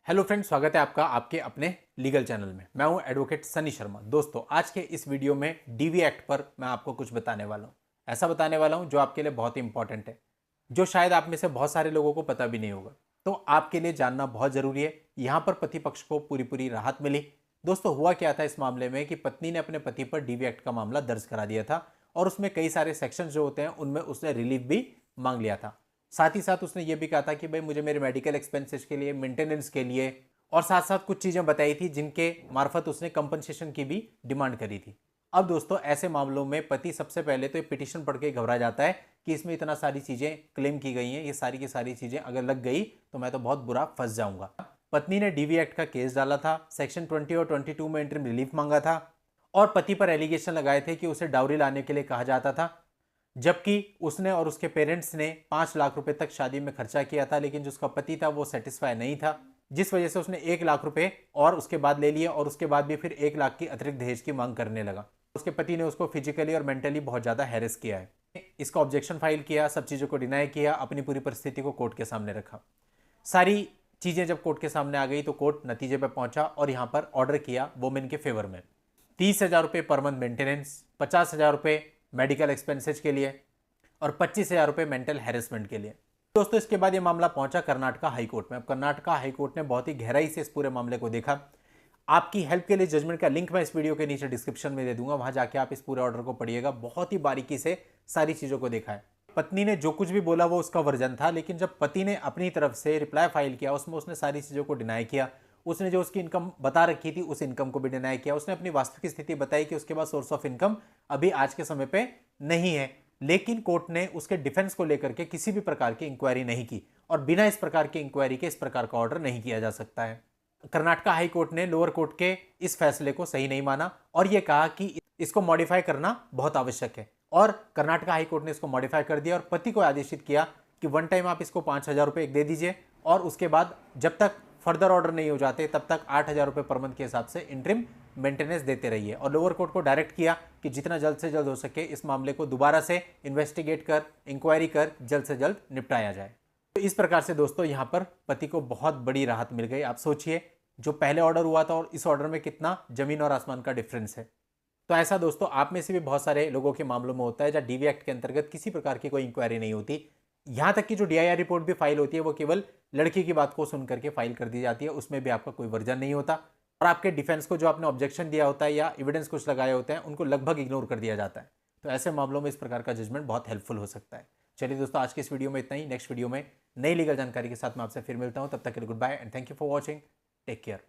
Hello friends, स्वागत है आपका आपके अपने लीगल चैनल में। मैं हूं एडवोकेट सनी शर्मा। दोस्तों, आज के इस वीडियो में डीवी एक्ट पर मैं आपको कुछ बताने वाला हूं। ऐसा बताने वाला हूं जो आपके लिए बहुत ही इंपॉर्टेंट है, जो शायद आप में से बहुत सारे लोगों को पता भी नहीं होगा। तो आपके लिए जानना बहुत जरूरी है। यहां पर पति पक्ष को पूरी पूरी राहत मिली। दोस्तों, हुआ क्या था इस मामले में कि पत्नी ने अपने पति पर डीवी एक्ट का मामला दर्ज करा दिया था और उसमें कई सारे सेक्शन जो होते हैं उनमें उसने रिलीफ भी मांग लिया था। साथ ही साथ उसने ये भी कहा था कि भाई मुझे मेरे मेडिकल एक्सपेंसेस के लिए, मेंटेनेंस के लिए, और साथ साथ कुछ चीजें बताई थी जिनके मार्फत उसने कंपनसेशन की भी डिमांड करी थी। अब दोस्तों, ऐसे मामलों में पति सबसे पहले तो ये पिटीशन पढ़ के घबरा जाता है कि इसमें इतना सारी चीजें क्लेम की गई हैं, ये सारी की सारी चीजें अगर लग गई तो मैं तो बहुत बुरा फंस जाऊंगा। पत्नी ने डीवी एक्ट का केस डाला था, सेक्शन 20 और 22 में इंटरिम रिलीफ मांगा था और पति पर एलिगेशन लगाए थे कि उसे डाउरी लाने के लिए कहा जाता था, जबकि उसने और उसके पेरेंट्स ने 5 लाख रुपए तक शादी में खर्चा किया था, लेकिन जो उसका पति था वो सेटिस्फाई नहीं था, जिस वजह से उसने 1 लाख रुपए और उसके बाद ले लिए और उसके बाद भी फिर 1 लाख की अतिरिक्त दहेज की मांग करने लगा। उसके पति ने उसको फिजिकली और मेंटली बहुत ज्यादा हैरेस किया है। इसका ऑब्जेक्शन फाइल किया, सब चीजों को डिनाई किया, अपनी पूरी परिस्थिति को कोर्ट के सामने रखा। सारी चीजें जब कोर्ट के सामने आ गई तो कोर्ट नतीजे पर पहुंचा और यहां पर ऑर्डर किया वोमेन के फेवर में 30,000 रुपये पर मंथ मेंटेनेंस, 50,000 रुपये मेडिकल एक्सपेंसेज के लिए और 25,000 रुपये मेंटल हैरेसमेंट के लिए। दोस्तों, इसके बाद ये मामला पहुंचा कर्नाटका हाई कोर्ट में। अब कर्नाटका हाई कोर्ट ने बहुत ही गहराई से इस पूरे मामले को देखा। आपकी हेल्प के लिए जजमेंट का लिंक मैं इस वीडियो के नीचे डिस्क्रिप्शन में दे दूंगा, वहां जाके आप इस पूरे ऑर्डर को पढ़िएगा। बहुत ही बारीकी से सारी चीजों को देखा है। पत्नी ने जो कुछ भी बोला वो उसका वर्जन था, लेकिन जब पति ने अपनी तरफ से रिप्लाई फाइल किया उसमें उसने सारी चीजों को डिनाई किया। उसने जो उसकी इनकम बता रखी थी उस इनकम को भी डिनाई किया। उसने अपनी वास्तविक स्थिति बताई कि उसके पास सोर्स ऑफ इनकम अभी आज के समय पे नहीं है, लेकिन कोर्ट ने उसके डिफेंस को लेकर के किसी भी प्रकार की इंक्वायरी नहीं की और बिना इस प्रकार की इंक्वायरी के इस प्रकार का ऑर्डर नहीं किया जा सकता है। कर्नाटका हाई कोर्ट ने लोअर कोर्ट के इस फैसले को सही नहीं माना और यह कहा कि इसको मॉडिफाई करना बहुत आवश्यक है, और कर्नाटका हाई कोर्ट ने इसको मॉडिफाई कर दिया और पति को आदेशित किया कि वन टाइम आप इसको 5,000 रुपये दे दीजिए और उसके बाद जब तक फर्दर ऑर्डर नहीं हो जाते तब तक 8,000 रुपये पर मंथ के हिसाब से इंटरिम मेंटेनेंस देते रहिए। और लोअर कोर्ट को डायरेक्ट किया कि जितना जल्द से जल्द हो सके इस मामले को दोबारा से इन्वेस्टिगेट कर, इंक्वायरी कर जल्द से जल्द निपटाया जाए। तो इस प्रकार से दोस्तों यहाँ पर पति को बहुत बड़ी राहत मिल गई। आप सोचिए, जो पहले ऑर्डर हुआ था और इस ऑर्डर में कितना जमीन और आसमान का डिफरेंस है। तो ऐसा दोस्तों आप में से भी बहुत सारे लोगों के मामलों में होता है जहां डीवी एक्ट के अंतर्गत किसी प्रकार की कोई इंक्वायरी नहीं होती। यहां तक कि जो डीआईआर रिपोर्ट भी फाइल होती है वो केवल लड़की की बात को सुनकर के फाइल कर दी जाती है, उसमें भी आपका कोई वर्जन नहीं होता और आपके डिफेंस को जो आपने ऑब्जेक्शन दिया होता है या एविडेंस कुछ लगाए होते हैं उनको लगभग इग्नोर कर दिया जाता है। तो ऐसे मामलों में इस प्रकार का जजमेंट बहुत हेल्पफुल हो सकता है। चलिए दोस्तों, आज के इस वीडियो में इतना ही। नेक्स्ट वीडियो में नई लीगल जानकारी के साथ मैं आपसे फिर मिलता हूं। तब तक के लिए goodbye and thank you for watching. Take care.